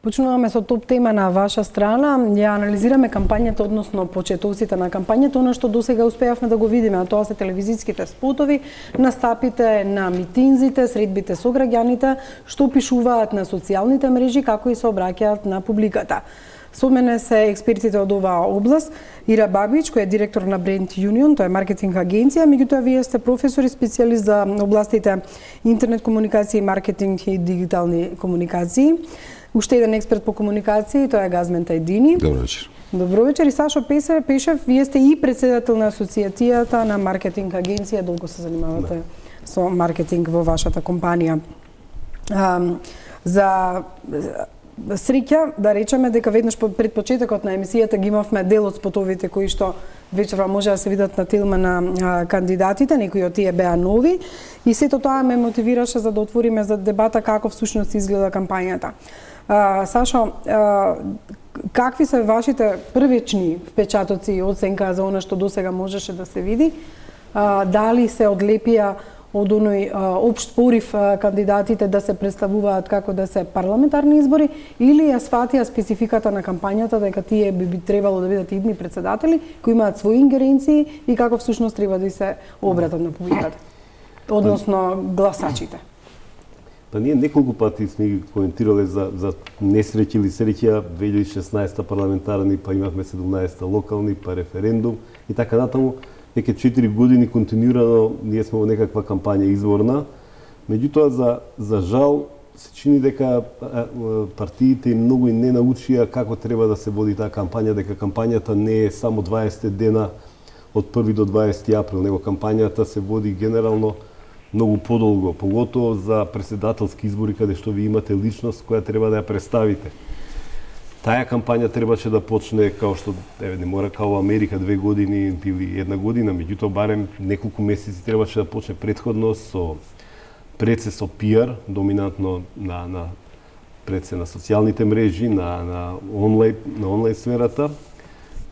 Почнуваме со топ тема на ваша страна. Ја анализираме кампањата, односно почетоците на кампањата, она што досега успеавме да го видиме, а тоа се телевизиските спотови, настапите на митинзите, средбите со граѓаните, што пишуваат на социјалните мрежи, како и се обраќаат на публиката. Со мене се експертите од оваа област, Ира Бабич, која е директор на Brand Union, тоа е маркетинг агенција, меѓутоа вие сте професор и специјалист за областите интернет комуникација, маркетинг и дигитални комуникации. Уште еден експерт по комуникација, тоа е Газмен Тајдини. Добро вечер. Добро вечер. И Сашо Пешев, вие сте и председател на асоцијацијата на маркетинг агенција, долго се занимавате со маркетинг во вашата компанија. За среќа, да речеме дека веднаш пред почетокот на емисијата ги имавме дел од спотовите кои што вечерва може да се видат на телма на кандидатите, некои од тие беа нови, и сето тоа ме мотивираше за да отвориме за дебата како всушност изгледа кампањата. Сашо, какви се вашите првични впечатоци и оценка за она што досега можеше да се види? Дали се одлепија од оној општ порив кандидатите да се представуваат како да се парламентарни избори, или ја сфатија спецификата на кампањата дека тие би требало да бидат идни председатели кои имаат своји ингеренции и како всушност треба да се обратат на публиката, односно гласачите? Па ние неколку пати сме ги коментирале за несреќа или среќа, 2016 парламентарни, па имавме 17 локални, па референдум и така натаму. Веќе 4 години континуирано ние сме во некаква кампања изборна. Меѓутоа, за жал, се чини дека партиите многу и не научија како треба да се води таа кампања, дека кампањата не е само 20 дена од 1 до 20 април, него кампањата се води генерално многу подолго, поготово за председателски избори каде што ви имате личност која треба да ја представите. Таа кампања требаше да почне како што не мора како во Америка 2 години или 1 година, меѓутоа барем неколку месеци требаше да почне претходно со со PR, доминантно на на социјалните мрежи, на онлайн сферата.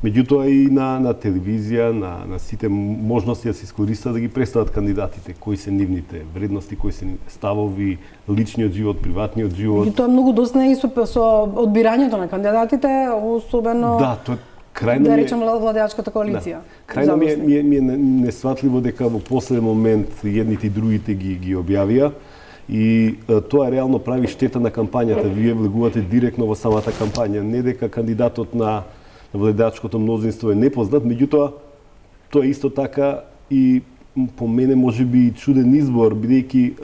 Меѓутоа и на телевизија, на сите можности да се искористат да ги представат кандидатите, кои се нивните вредности, кои се ставови, личниот живот, приватниот живот. И тоа многу досна и со одбирањето на кандидатите, особено тоа крајно да речем владеачката коалиција. Крајно ми е несватливо дека во последен момент едните и другите ги објавија и тоа реално прави штета на кампањата. Вие влегувате директно во самата кампања, не дека кандидатот на владеачкото мнозинство е непознат, меѓутоа тоа исто така и по мене можеби чуден избор, бидејќи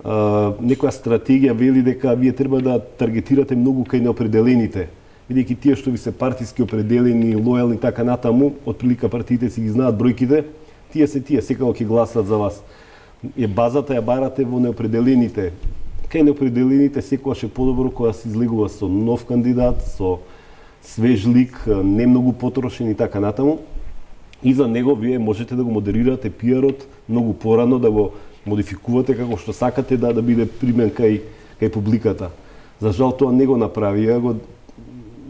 некоја стратегија вели дека вие треба да таргетирате многу кај неопределените, бидејќи тие што ви се партиски определени, лојални така натаму, отприлика партиите си ги знаат бројките, тие секако ќе гласат за вас. Базата ја барате во неопределените. Кај неопределените секогаш е подобро кога се излегува со нов кандидат, со свеж лик, не многу потрошен и така натаму. И за него вие можете да го модерирате пиарот многу порано, да го модификувате како што сакате да биде примен кај публиката. За жал тоа не го направија, го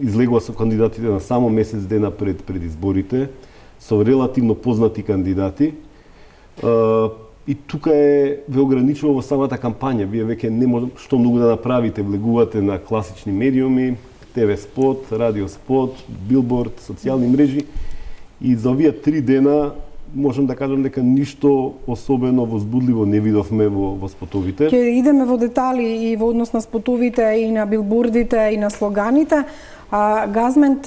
излегува со кандидатите на само месец дена пред изборите, со релативно познати кандидати. И тука ве ограничува во самата кампања. Вие веќе не може што многу да направите, влегувате на класични медиуми, ТВ спот, радио спот, билборд, социјални мрежи, и за овие 3 дена можам да кажам дека ништо особено возбудливо не видовме во спотовите. Ќе идеме во детали и во однос на спотовите и на билбордите и на слоганите. Газмент,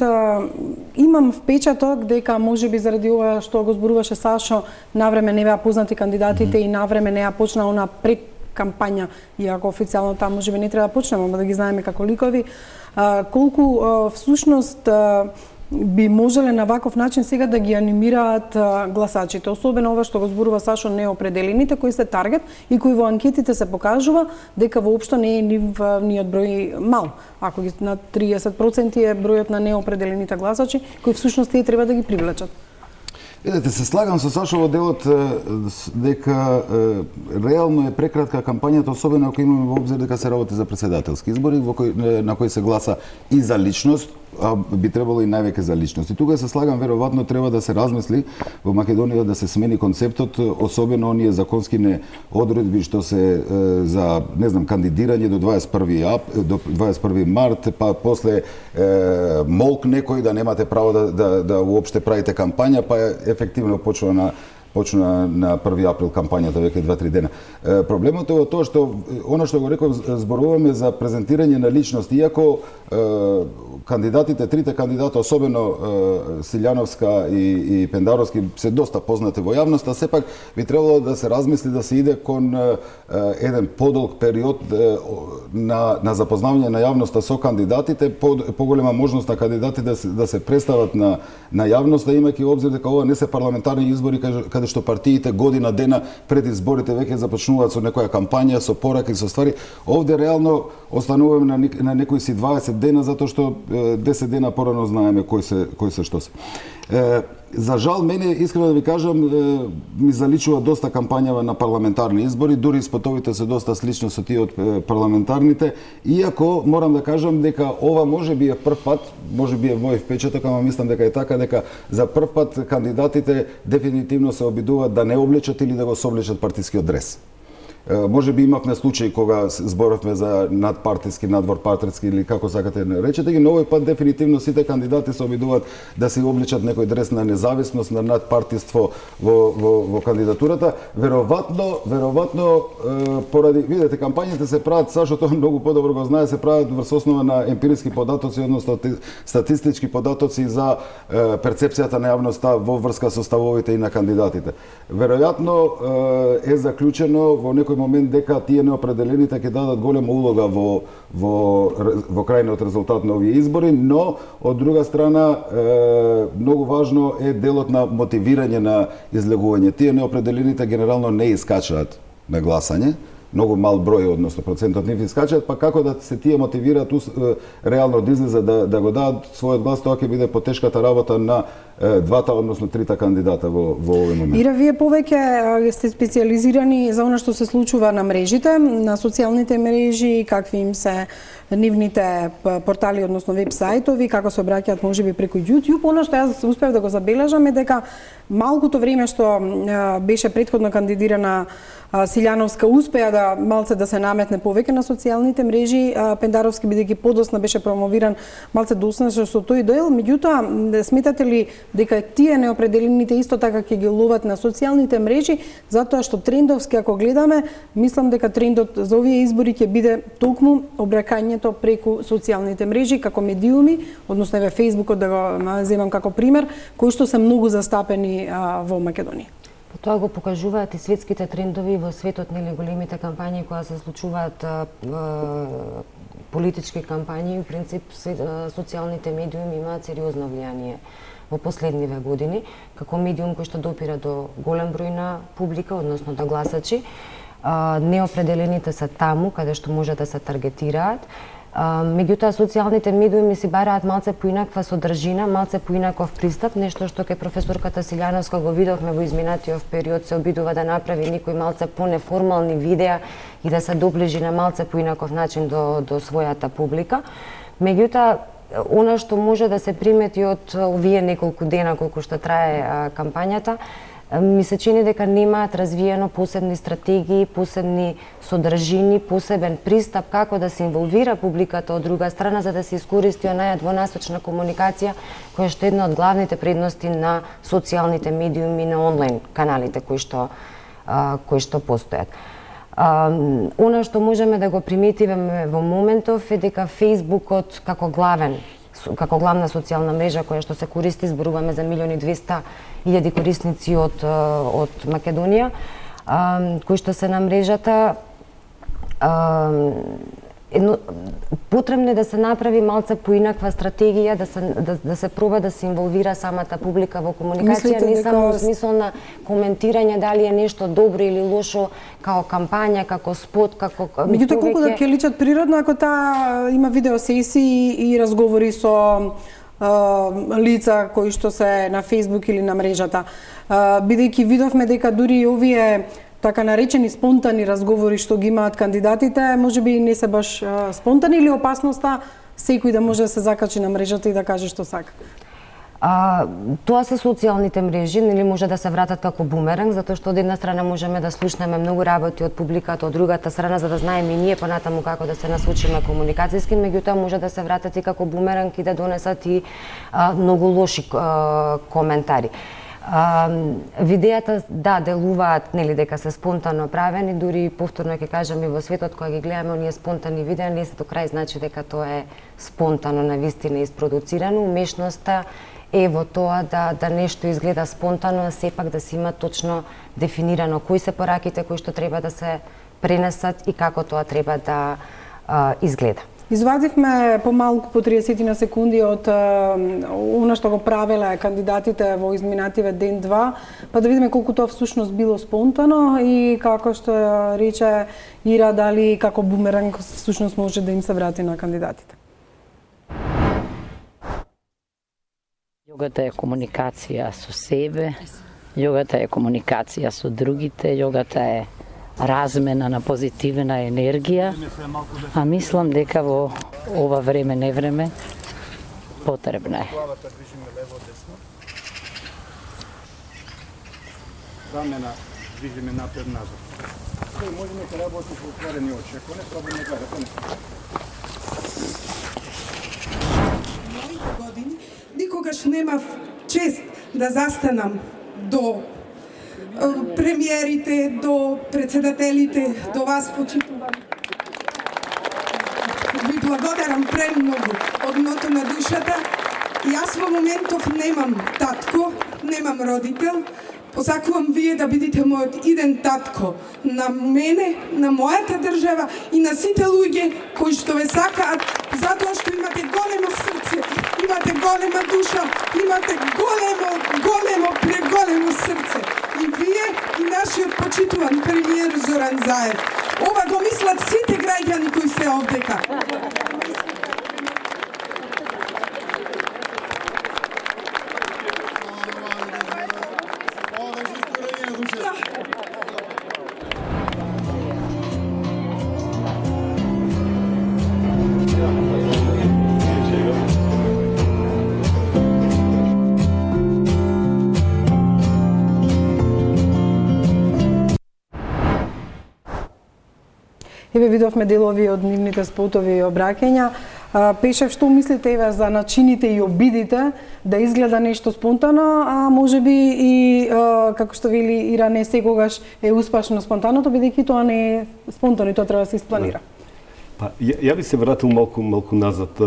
имам впечаток дека можеби заради ова што го зборуваше Сашо, навреме не беа познати кандидатите и навреме не ја почна она пред кампања, иако официјално таа можеби не треба да почнеме, ама да ги знаеме како ликови. Колку всушност би можеле на ваков начин сега да ги анимираат гласачите, особено ова што го зборува Сашо, неопределените кои се таргет и кои во анкетите се покажува дека воопшто не е нивниот број мал. Ако ги на 30% е бројот на неопределените гласачи, кои всушност тие треба да ги привлечат. Видете, се слагам со Сашо во делот дека реално е прекратка кампањата, особено ако имаме во обзир дека се работи за претседателски избори на кои се гласа и за личност, а би требало и највеќе за личност. И тука се слагам, веројатно треба да се размисли во Македонија да се смени концептот, особено оние законски одредби што се за, не знам, кандидирање до 21 март, па после молк некој да немате право да уопште правите кампања, па ефективно почна на 1 април кампањата веќе 2-3 дена. Проблемот е во тоа што она што го реков, зборуваме за презентирање на личност, иако кандидатите, трите кандидата, особено Силјановска и Пендаровски, се доста познати во јавноста, сепак би требало да се размисли да се иде кон еден подолг период на запознавање на јавноста со кандидатите, поголема можност на кандидати да се представат на јавноста, имајќи обзир дека ова не се парламентарни избори каде што партиите година дена пред изборите веќе започнуваат со некоја кампања, со пораки, со ствари. Овде реално остануваме на некои си 20 дена затоа што 10 дена порано знаеме кој се што се. За жал, мене, искрено да ви кажам, ми заличува доста кампањава на парламентарни избори, дури спотовите се доста слично со тие од парламентарните, иако морам да кажам дека ова може би е прв пат, може би е мој впечаток, ама мислам дека е така, дека за прв пат кандидатите дефинитивно се обидуваат да не облечат или да го соблечат партискиот дрес. Може би имавме случаи кога зборовме за надпартиски, надворпартиски или како сакате да речете ги, но овој пат дефинитивно сите кандидати се обидуваат да се обличат некој дрес на независност, на надпартиство во кандидатурата. Веројатно поради, видите, кампањите се прават, Сашо тоа многу подобро го знае, се прават врз основа на емпириски податоци, односно статистички податоци за перцепцијата на јавноста во врска со ставовите и на кандидатите. Веројатно е заклучено во некој момент дека тие неопределените ќе дадат голема улога во крајниот резултат на овие избори, но од друга страна многу важно е делот на мотивирање на излегување. Тие неопределените генерално не искачаат на гласање, многу мал број, односно процентот нив искачаат, па како да се тие мотивираат реално да излезат да го дадат својот глас, тоа ќе биде потешката работа на двата, односно трите кандидата во овој момент. Ира, вие повеќе сте специјализирани за она што се случува на мрежите, на социјалните мрежи, какви им се нивните портали, односно веб-сајтови, како се обраќаат можеби преку YouTube. Она што јас успев да го забележам е дека малкуто време што беше претходно кандидирана Силјановска, успеа да малце да се наметне повеќе на социјалните мрежи. Пендаровски, бидејќи подоцна беше промовиран, малце доснаше со тој дел. Меѓутоа, сметате ли дека тие неопределените исто така ќе ги ловат на социјалните мрежи, затоа што трендовски, ако гледаме, мислам дека трендот за овие избори ќе биде токму обракањето преку социјалните мрежи како медиуми, односно еве Фејсбукот да го земам како пример, кои што се многу застапени во Македонија. Тоа го покажуваат и светските трендови во светот, нели, големите кампањи кои се случуваат, политички кампањи, в принцип социјалните медиуми имаат сериозно влијание во последниве години, како медиум кој што допира до голем број на публика, односно до гласачи. Неопределените се таму каде што може да се таргетираат. Меѓутоа, социјалните медиуми си бараат малце поинаква содржина, малце поинаков пристап, нешто што ке професорката Силјановска го видовме во изминатиот период, се обидува да направи некои малце понеформални видеа и да се доближи на малце поинаков начин до својата публика. Меѓутоа, она што може да се примети од овие неколку дена колку што трае кампањата, ми се чини дека немаат развиено посебни стратегии, посебни содржини, посебен пристап како да се инволвира публиката од друга страна за да се искористи онаја двонасочна комуникација која што е една од главните предности на социјалните медиуми, на онлайн каналите кои што постојат. Она што можеме да го приметиме во моментов е дека Фејсбукот како главна социјална мрежа која што се користи, зборуваме за 1.200.000 корисници од Македонија, кои што се на мрежата, потребно е да се направи малце поинаква стратегија, да се проба да се инволвира самата публика во комуникација, не само во смисол на коментирање дали е нешто добро или лошо како кампања, како спот, како меѓутоа колку да ќе личат природно ако таа има видеосесии и разговори со лица кои што се на Facebook или на мрежата. Бидејќи видовме дека дури и овие така наречени спонтани разговори што ги имаат кандидатите, можеби не се баш спонтани, или опасноста секој да може да се закачи на мрежата и да каже што сака? Тоа се социјалните мрежи, нели може да се вратат како бумеранг, затоа што од една страна можеме да слушнеме многу работи од публиката, од другата страна за да знаеме и ние понатаму како да се насочиме комуникацијски, меѓутоа може да се вратат и како бумеранг и да донесат и многу лоши коментари. Видеата, да, делуваат, нели, дека се спонтано правени, дури повторно ќе кажам и во светот кога ги гледаме оние спонтани видеа, не се до крај значи дека тоа е спонтано, навистина isproducirano. Умешноста е во тоа да нешто изгледа спонтано, а сепак да се има точно дефинирано кои се пораките кои што треба да се пренесат и како тоа треба да изгледа. Извадивме помалку по 30 на секунди од она што го правеле кандидатите во изминативе ден-два, па да видиме колку тоа всушност било спонтано и како што рече Ира, дали како бумеранг всушност може да им се врати на кандидатите. Јогата е комуникација со себе, јогата е комуникација со другите, јогата е размена на позитивна енергија, а мислам дека во ова време невреме потребна е. Рамена движиме напред-назад. Тој можеме да работи со отворени очи, ако не проблем не гледате. Моите години никогаш немав чест да застанам до премиерите, до председателите, до вас почитувам. Ви благодарам премногу од дното на душата. Јас во моментов немам татко, немам родител. Посакувам вие да бидете мојот иден татко на мене, на мојата држава и на сите луѓе кои што ве сакаат, затоа што имате големо срце, имате голема душа, имате големо, преголемо срце. И вие и нашиот почитуван премиер Зоран Заев. Ова го мислат сите граѓани кои се овдека. Еве видовме делови од нивните спотови и обраќања. Пешев, што мислите еве за начините и обидите да изгледа нешто спонтано, а можеби и како што вели Ира, не секогаш е успешно спонтаното, бидејќи тоа не е спонтано и тоа треба да се испланира. Па ја би се вратил малку назад.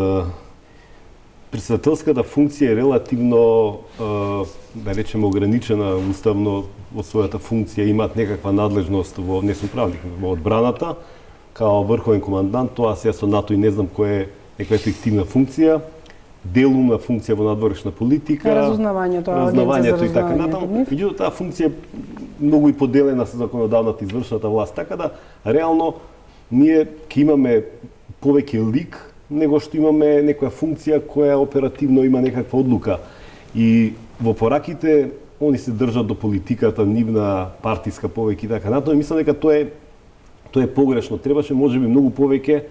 Председателската функција е релативно, да речеме, ограничена уставно во својата функција, имаат некаква надлежност во, не сум правник, во одбраната, као врховен командант, тоа се со НАТО и не знам која е некоја ефективна функција, делумна функција во надворешна политика, разузнавањето и така натаму. Меѓутоа таа функција е многу и поделена со законодавната извршната власт, така да реално ние ќе имаме повеќе лик него што имаме некоја функција која оперативно има некаква одлука. И во пораките они се држат до политиката, нивна партиска повеќе и така натаму. Мислам дека тоа е погрешно. Требаше можеби многу повеќе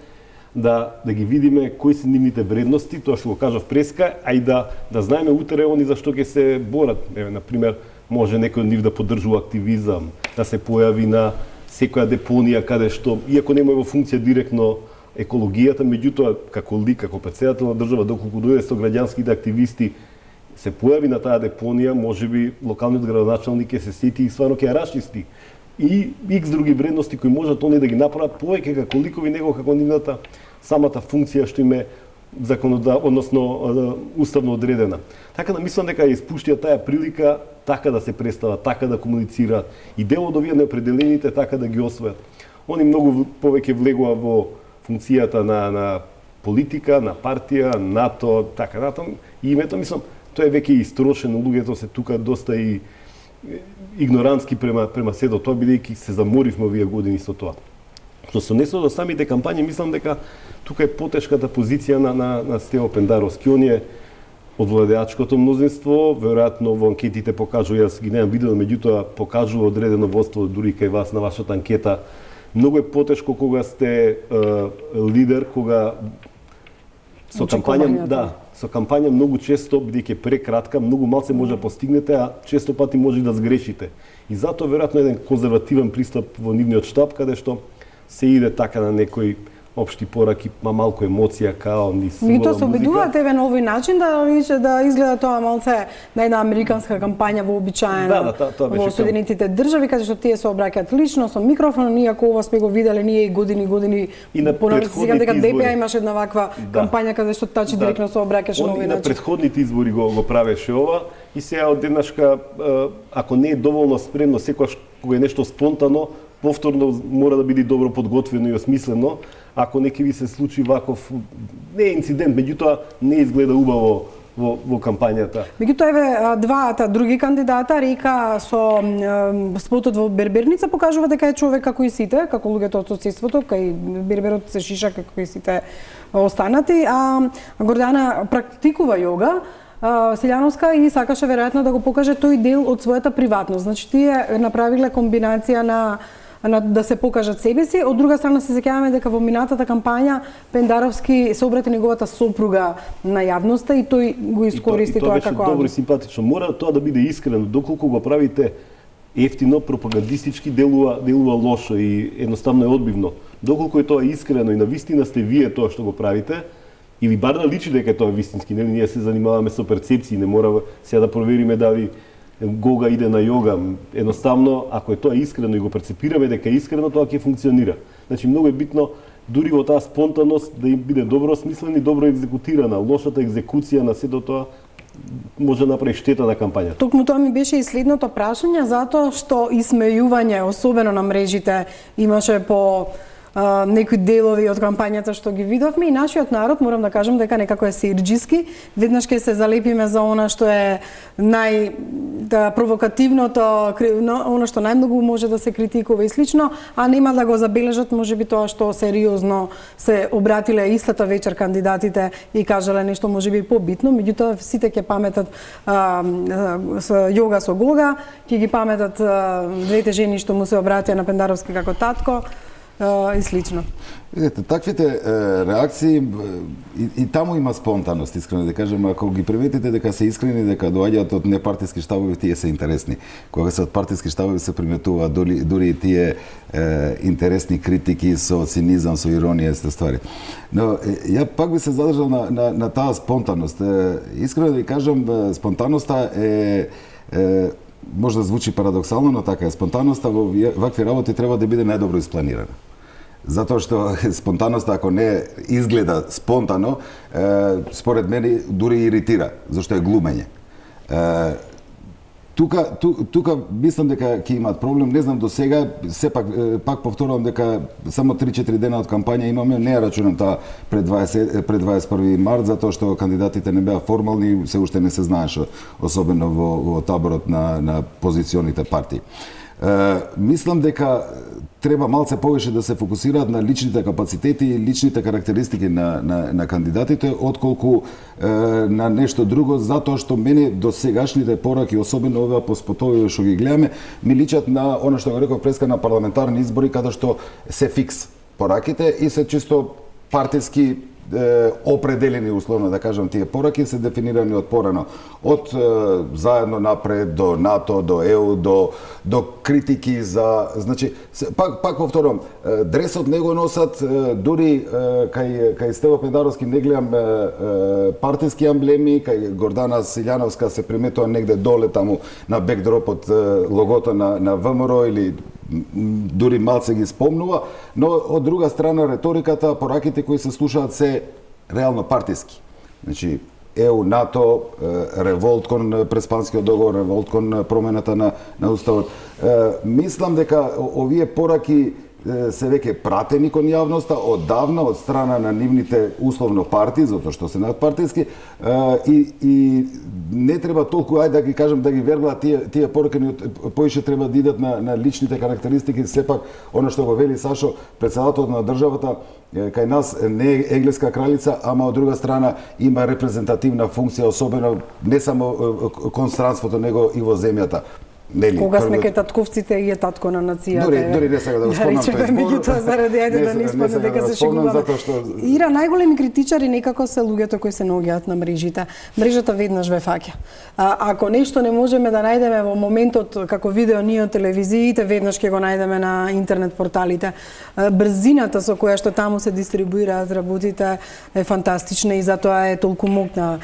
да ги видиме кои се нивните вредности, тоа што го кажав преска, а и да знаеме утре они за што ќе се борат. Еве, на пример, може некој од нив да поддржува активизам, да се појави на секоја депонија каде што, иако нема во функција директно екологијата, меѓутоа како лик, како председател на држава, доколку дојде со граѓанските активисти, се појави на таа депонија, можеби локалниот градоначалник ќе се сети и стварно ќе ја расчисти. И икс други вредности кои можат они да ги направат повеќе како ликови него како нивната самата функција што им е односно уставно одредена. Така да мислам дека ја испуштија таа прилика така да се представат, така да комуницираат и дел од овие неопределените така да ги освојат. Они многу повеќе влегува во функцијата на политика, на партија, НАТО, така натаму. И името, мислам, тоа е веќе истрошено, луѓето се тука доста и игнорантски према седо тоа, бидејќи се заморивме овие години со тоа. Што се однесува до самите кампањи, мислам дека тука е потешката позиција на Стево Пендаровски. Он е од владеачкото мнозинство, веројатно во анкетите покажува, јас ги немам видено, меѓутоа покажува одредено водство дури кај вас на вашата анкета. Многу е потешко кога сте лидер, кога со кампања, со кампања многу често, бидејќи прекратка, многу малце може да постигнете, а често пати може да сгрешите. И затоа веројатно еден конзервативен пристап во нивниот штаб, каде што се иде така на некои општи пораки, малку емоција, као ни символа музика. Тоа се обидуваат еве на овој начин да изгледа тоа малце на една американска кампања вообичаена во Соединетите држави, каде што тие се обраќаат лично со микрофон, иако ова сме го виделе ние и години и на сега дека ДПА имаше една ваква кампања каде што тачи директно се обраќаше на овој начин. На претходните избори го правеше ова и сега одеднашка, ако не е доволно спремно, секогаш кога е нешто спонтано, повторно мора да биде добро подготвено и осмислено. Ако неки ви се случи ваков, не е инцидент, меѓутоа не изгледа убаво во кампањата. Меѓутоа еве дваата други кандидата река со спотот во Берберница покажува дека е човек како и сите, како луѓето од соцсетството, кај Берберот се шиша како и сите останати, а Гордана практикува јога. Силјановска и сакаше веројатно да го покаже тој дел од својата приватност. Значи тие направиле комбинација на да се покажат себе си. Од друга страна се сеќаваме дека во минатата кампања Пендаровски се обрати неговата сопруга на јавноста и тој го искористи тоа како тоа беше добро и симпатично. Мора тоа да биде искрено, доколку го правите ефтино, пропагандистички делува лошо и едноставно е одбивно. Доколку е тоа искрено и навистина сте вие тоа што го правите, или бар да личи дека тоа е вистински, нели ние се занимаваме со перцепции, не мора сега да провериме дали Гога иде на јога. Едноставно, ако е тоа искрено и го перцепираме дека е искрено, тоа ќе функционира. Значи многу е битно дури во таа спонтаност да им биде добро осмислена и добро екзекутирана. Лошата екзекуција на сето тоа може да направи штета на кампањата. Токму тоа ми беше и следното прашање, затоа што исмејување, особено на мрежите, имаше по некои делови од кампањата што ги видовме и нашиот народ, морам да кажам дека некако е сирџиски, веднаш ќе се залепиме за она што е провокативното, она што најмногу може да се критикува и слично, а нема да го забележат можеби тоа што сериозно се обратиле истата вечер кандидатите и кажале нешто можеби побитно, меѓутоа сите ќе паметат јога со Гога, ќе ги паметат двете жени што му се обратија на Пендаровски како татко, и слично. Видете, таквите реакции и таму има спонтаност, искрено да кажем, ако ги приметите дека се искрени, дека доаѓаат од непартиски штабови, тие се интересни. Кога се од партиски штабови се приметува дури и тие интересни критики со цинизам, со иронија и ствари. Но ја пак би се задржал на таа спонтаност. Искрено да ви кажам, спонтаноста е може да звучи парадоксално, но така е. Спонтаноста во вакви работи треба да биде најдобро испланирана. Затоа што спонтаноста, ако не изгледа спонтано, според мене дури иритира, зашто е глумење. Тука мислам дека ќе имаат проблем, не знам до сега, сепак пак повторувам дека само 3-4 дена од кампања имаме, не ја рачунам таа пред 21 март, затоа што кандидатите не беа формални, се уште не се знаеше, особено во таборот на позиционите партии. Мислам дека треба малце повеќе да се фокусираат на личните капацитети и личните карактеристики на кандидатите, отколку на нешто друго, затоа што мене до сегашните пораки, особено оваа по спотови што ги гледаме, ми личат на она што го реков преска на парламентарни избори, каде што се фикс пораките и се чисто партиски определени, условно да кажам, тие пораки се дефинирани од порано. Од заедно напред, до НАТО, до ЕУ, до критики за... Значи, пак повторам, дресот не го носат, дури кај Стево Пендаровски не гледам партиски амблеми, кај Гордана Силјановска се приметува негде доле таму на бекдропот логото на ВМРО или дури малце ги спомнува, но од друга страна реториката, пораките кои се слушаат се реално партиски. Значи, ЕУ, НАТО, револт кон Преспанскиот договор, револт кон промената на уставот. Мислам дека овие пораки се веќе пратени кон јавноста оддавна од страна на нивните условно партии, затоа што се надпартиски, и не треба толку, ајде да ги кажам, да ги вербаат тие поруки, поише треба да идат на личните карактеристики. Сепак, она што го вели Сашо, председателот на државата, кај нас не е еглеска кралица, ама од друга страна има репрезентативна функција, особено не само кон странството, него и во земјата. Нели, кога сме кај татковците и е татко на нацијата. Дори не сега да го спомнам тој збор. Меѓутоа заради ајде да не испадне дека се шегуваме. Ира, најголеми критичари некако се луѓето кои се наоѓаат на мрежите. Мрежата веднаш ве фаќа. Ако нешто не можеме да најдеме во моментот како видео ние од телевизиите, веднаш ќе го најдеме на интернет порталите. Брзината со која што таму се дистрибуираат работите е фантастична и затоа е толку моќна.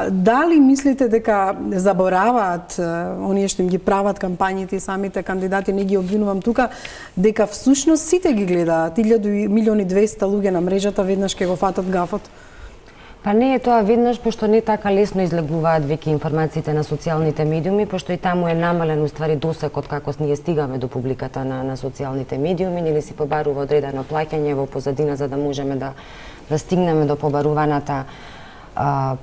Дали мислите дека забораваат оние што им ги прават кампањите и самите кандидати, не ги обвинувам тука, дека всушност сите ги гледаат, 1.200.000 луѓе на мрежата веднаш ќе го фатат гафот? Па не е тоа веднаш, пошто не така лесно излегуваат веќе информациите на социјалните медиуми, пошто и таму е намален уствари досекот како ние стигаме до публиката на социјалните медиуми, или си побарува одредено плаќање во позадина за да можеме да стигнеме до побаруваната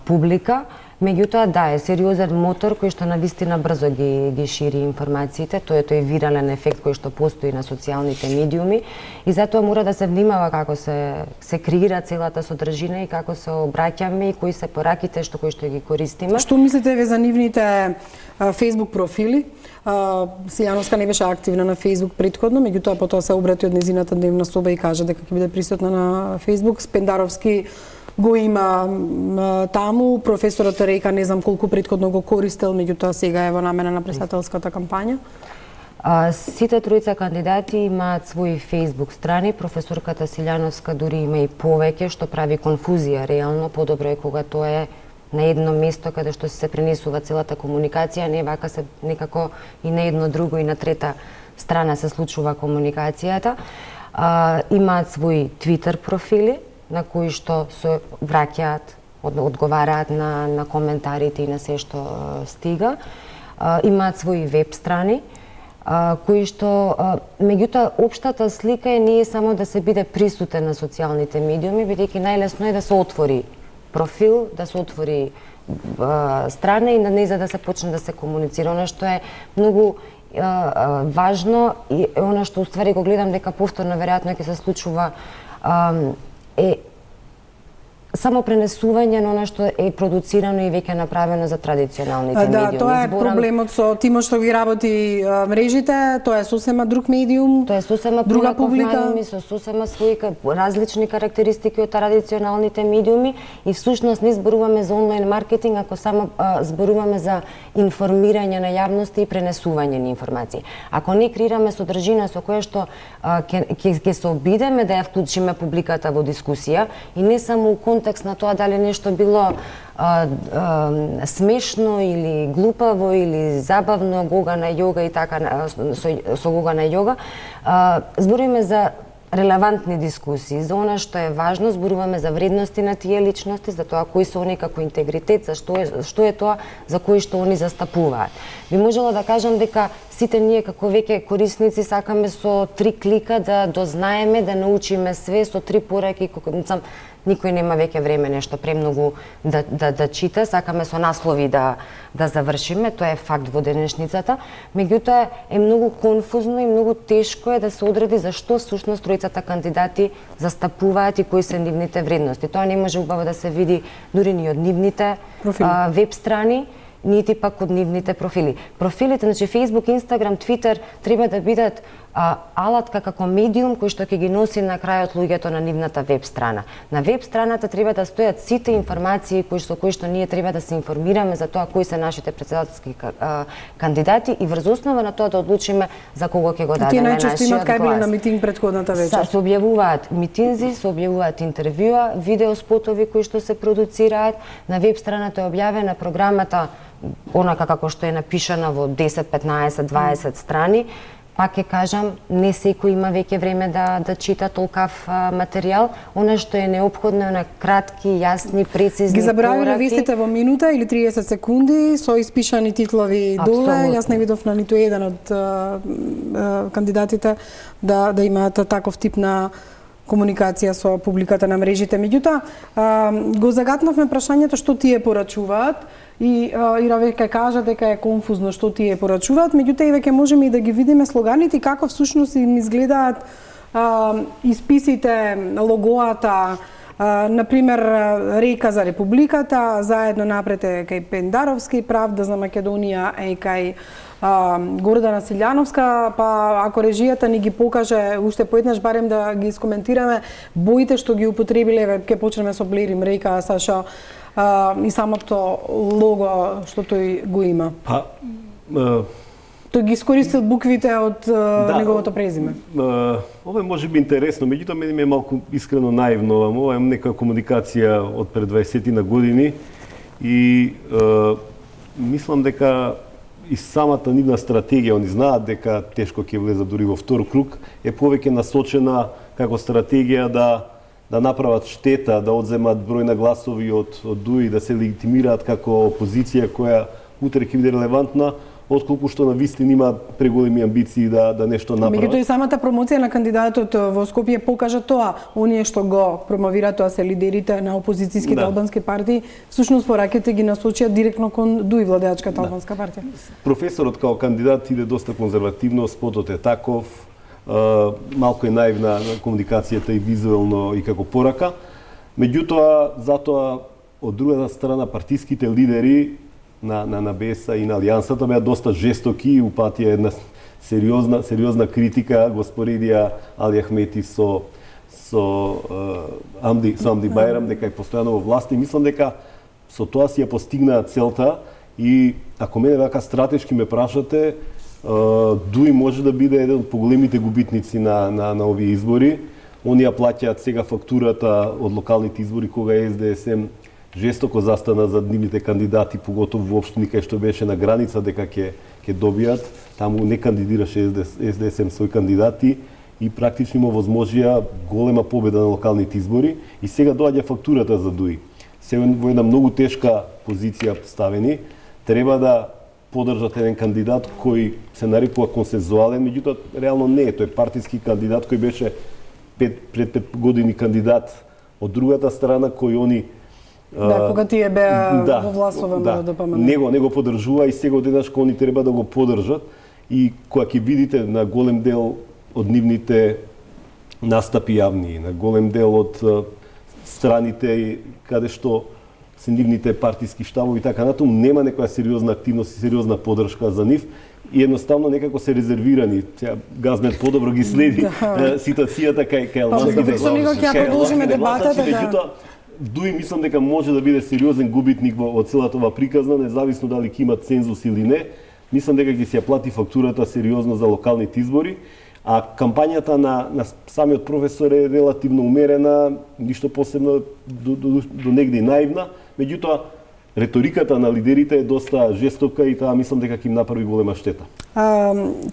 публика. Меѓутоа, да, е сериозен мотор кој што навистина брзо ги шири информациите, тоа е тој вирален ефект кој што постои на социјалните медиуми и затоа мора да се внимава како се креира целата содржина и како се обраќаме и кои се пораките кои што ги користиме. Што мислите ве за нивните Facebook профили? Силјановска не беше активна на Facebook претходно, меѓутоа потоа се обрати од незината дневна соба и кажа дека ќе биде присутна на Facebook. Спендаровски го има таму, професорот река не знам колку претходно го користел, меѓутоа сега е во намена на председателската кампања. Сите тројца кандидати имаат своји Facebook страни, професорката Силјановска дури има и повеќе, што прави конфузија реално, подобро е кога тоа е на едно место каде што се пренесува целата комуникација, не вака се некако и на едно друго и на трета страна се случува комуникацијата. Имаат своји Twitter профили, на кои што се враќаат, одговараат на коментарите и на се што стига. Имаат своји веб страни, кои што, меѓутоа, општата слика е не е само да се биде присутен на социјалните медиуми, бидејќи најлесно е да се отвори профил, да се отвори страна и на нејза да се почне да се комуницира. Она што е многу важно и она што уствари го гледам дека повторно веројатно ќе се случува е само пренесување на она што е продуцирано и веќе направено за традиционалните медиуми. Да, тоа е проблемот со тимот што ги работи мрежите, тоа е сосема друг медиум, тоа е сосема друга публика, со сосема своји различни карактеристики од традиционалните медиуми и всушност не зборуваме за онлайн маркетинг, ако само зборуваме за информирање на јавноста и пренесување на информации. Ако не креираме содржина со која што ќе се обидеме да ја вклучиме публиката во дискусија и не само контекст на тоа дали нешто било смешно или глупаво или забавно, Гога на јога и така со Гога на јога, збориме за релевантни дискусии, за она што е важно, зборуваме за вредности на тие личности, за тоа кои се они како интегритет, за што е тоа за кои што они застапуваат. Би можела да кажам дека сите ние како веќе корисници сакаме со 3 клика да дознаеме, да научиме све со 3 пораки, никој нема веќе време нешто премногу да чита, сакаме со наслови да завршиме, тоа е факт во денешницата, меѓутоа е многу конфузно и многу тешко е да се одреди за што всушност тројцата кандидати застапуваат и кои се нивните вредности. Тоа не може убаво да се види дури ни од нивните веб страни, нити пак од нивните профили. Профилите, значи Facebook, Instagram, Twitter треба да бидат алатка како медиум кој што ќе ги носи на крајот луѓето на нивната веб страна. На веб страната треба да стојат сите информации со кои што ние треба да се информираме за тоа кои се нашите председателски кандидати и врз основа на тоа да одлучиме за кого ќе го дадеме нашиот глас. Тие најчесто имаат кај биле на митинг претходната вечер. Се објавуваат митинзи, се објавуваат интервјуа, видеоспотови кои што се продуцираат, на веб страната е објавена програмата онака како што е напишана во 10, 15, 20 страни, пак ќе кажам, не секој има веќе време да чита толкав материјал. Она што е неопходно е на кратки, јасни, прецизни Ги забравиле пораки. вистите во минута или 30 секунди со испишани титлови доле. Јас не видов на ниту еден од кандидатите да имаат таков тип на комуникација со публиката на мрежите. Меѓутоа, го загатнавме прашањето што тие порачуваат и Ира веќе кажа дека е конфузно што тие порачуваат, меѓутоа и веќе можеме и да ги видиме слоганите и како всушност им изгледаат исписите, логоата, например, Река за Републиката, заедно напред е кај Пендаровски, Правда за Македонија е кај Гордана Силјановска, па ако режијата ни ги покаже уште поеднаш барем да ги искоментираме боите што ги употребиле, ќе почнеме со Блерим Река, Сашо, и самото лого што тој го има. Тој ги искористил буквите од неговото презиме. Ова е можеби интересно, меѓутоа мене ми е малку искрено наивно. Ова е нека комуникација од пред 20 на години и мислам дека и самата нивна стратегија, они знаат дека тешко ќе влезат дури во втор круг, е повеќе насочена како стратегија да направат штета, да одземат број на гласови од ДУИ, да се легитимираат како опозиција која утре ќе биде релевантна, отколку што на вистина има преголеми амбиции да нешто направат. Меѓутоа и самата промоција на кандидатот во Скопје покажа тоа. Оние што го промовираат, тоа се лидерите на опозицијските албански партии, всушност пораките ги насочија директно кон ДУИ, владеачката албанска партија. Професорот као кандидат иде доста конзервативно, спотот е таков, малку е наивна на комуникацијата и визуелно и како порака. Меѓутоа, затоа од другата страна партиските лидери на БЕС-а и на Алијансата беа доста жестоки и упатија една сериозна критика, го споредија Али Ахмети со Амди Бајрам, дека е постојано во власт и мислам дека со тоа си ја постигнаа целта и ако мене вака стратешки ме прашате, ДУИ може да биде еден од поголемите губитници на овие избори. Они ја плаќаат сега фактурата од локалните избори кога СДСМ жестоко застана за нивните кандидати, поготово во општини кај што беше на граница дека ќе добијат. Таму не кандидираше СДСМ свој кандидати и практично има возможија голема победа на локалните избори и сега доаѓа фактурата за ДУИ. Се во една многу тешка позиција ставени, треба да поддржат еден кандидат кој се нарекува консензуален, меѓутоа реално не е, тој партиски кандидат кој беше пред 5 години кандидат од другата страна кој они кога тие беа во власт во МРДПМН. Не го поддржува и сега одеднаш кога они треба да го поддржат и кога ќе видите на голем дел од нивните настапи јавни, на голем дел од страните каде што се нивните партиски штабови и така натаму, нема некоја сериозна активност и сериозна поддршка за нив и едноставно некако се резервирани. Сега Газмет подобро ги следи ситуацијата кај албанските. Со него ќе продолжиме дебатата. Меѓутоа, ДУИ мислам дека може да биде сериозен губитник од целата ова приказна, независно дали ќе има цензус или не. Мислам дека ќе се ја плати фактурата сериозно за локалните избори, а кампањата на самиот професор е релативно умерена, ништо посебно до негде и наивна, меѓутоа реториката на лидерите е доста жестока и таа мислам дека ќе им направи голема штета.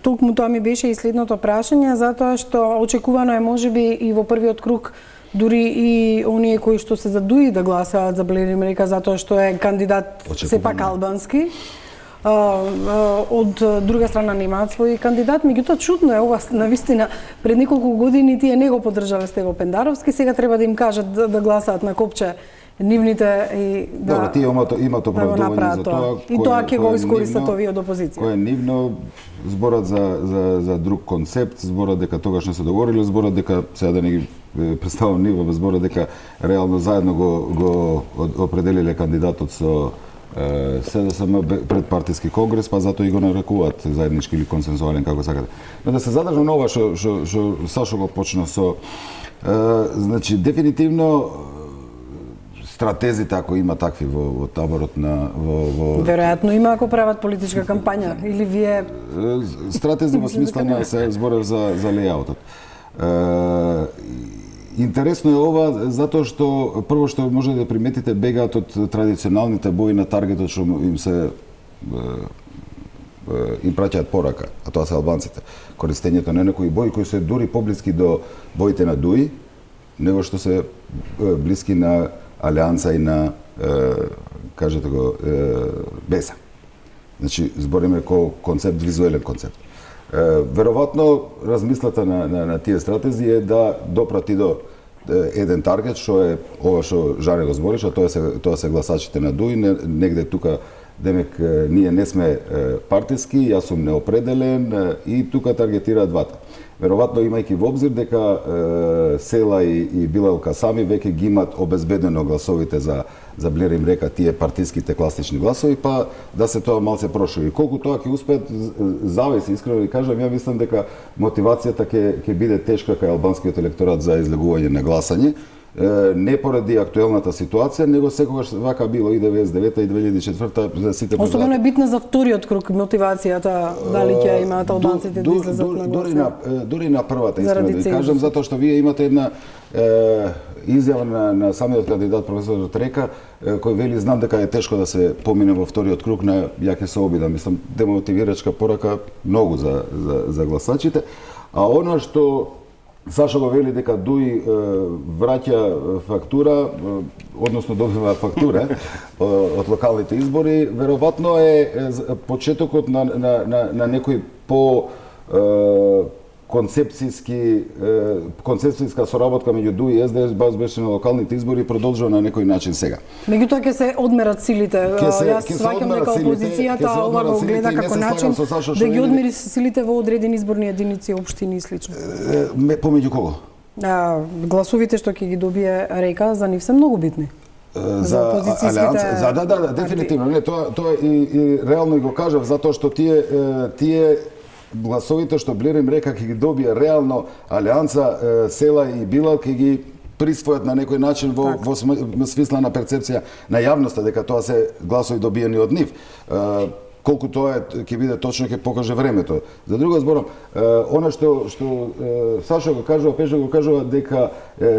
Токму тоа ми беше и следното прашање, затоа што очекувано е можеби и во првиот круг дури и оние кои што се за ДУИ да гласаат за Блерим Река затоа што е кандидат сепак албански. Од друга страна немаат свој кандидат, меѓутоа чудно е ова навистина. Пред неколку години тие не го поддржале Стево Пендаровски, сега треба да им кажат да гласаат на копче нивните и да тие имаат оправдување за тоа. И тоа ќе го искористат овие од опозиција. Кој е нивно зборат за друг концепт, зборат дека тогаш не се договориле, зборат дека сега да не ги представам нива, зборат дека реално заедно го определиле кандидатот со СДСМ пред партиски конгрес, па затоа и го нарекуваат заеднички или консензуален, како сакате. Но да се задржам на ова што Сашо го почна со, значи дефинитивно стратезите ако има такви во таборот на веројатно има ако прават политичка кампања или вие стратези во смисла на се зборев за лејаутот. Интересно е ова затоа што прво што може да приметите бегаат од традиционалните бои на таргетот што им се им праќаат порака, а тоа се албанците, користењето на некои бои кои се дури поблиски до боите на Дуи, него што се блиски на Алианса и на, кажете го, Беса. Значи, збориме ко концепт, визуелен концепт. Веројатно, размислата на тие стратези е да допрати до еден таргет, што е ова што Жане го збориш, а тоа се гласачите на Дуи, негде тука демек ние не сме партиски, јас сум неопределен и тука таргетираат двата. Веројатно имајќи во обзир дека Села и Билалка сами веќе ги имат обезбедено гласовите за Блер им река тие партиските класични гласови, па да се тоа малце прошири. Колку тоа ќе успеат, зависи, искрено ви кажам, ја мислам дека мотивацијата ќе биде тешка кај албанскиот електорат за излегување на гласање, не поради актуелната ситуација, него секогаш вака било и 99-та и 2004-та за сите. Особено е битна за вториот круг мотивацијата, дали ќе имаат албанците да излезат на гласање. Дури на првата, искрено да кажам, затоа што вие имате една изјава на самиот кандидат професор Трека, кој вели знам дека е тешко да се помине во вториот круг, на ја ќе се обидам, мислам демотивирачка порака многу за гласачите, а она што Сашо го вели дека Дуи враќа фактура, односно добива фактура од локалните избори, веројатно е почетокот на некој по концепцијска соработка меѓу Дуи и СДС беше на локалните избори и продолжува на некој начин сега. Меѓутоа ќе се одмерат силите. Јас сваќам дека опозицијата ова го гледа како начин да ги одмери силите во одредени изборни единици, општини и слично. Помеѓу кого? Гласовите што ќе ги добие Река за нив се многу битни. За опозицијските. Да, дефинитивно. Не, тоа и реално го кажав, затоа што тие гласовите што Блер им река ќе ги добие реално Алианса, Села и Билал ќе ги присвојат на некој начин во смисла на перцепција на јавноста дека тоа се гласови добиени од нив. Колку тоа ќе биде точно ќе покаже времето. За друго зборам, она што Сашо го кажува, Пеша го кажува дека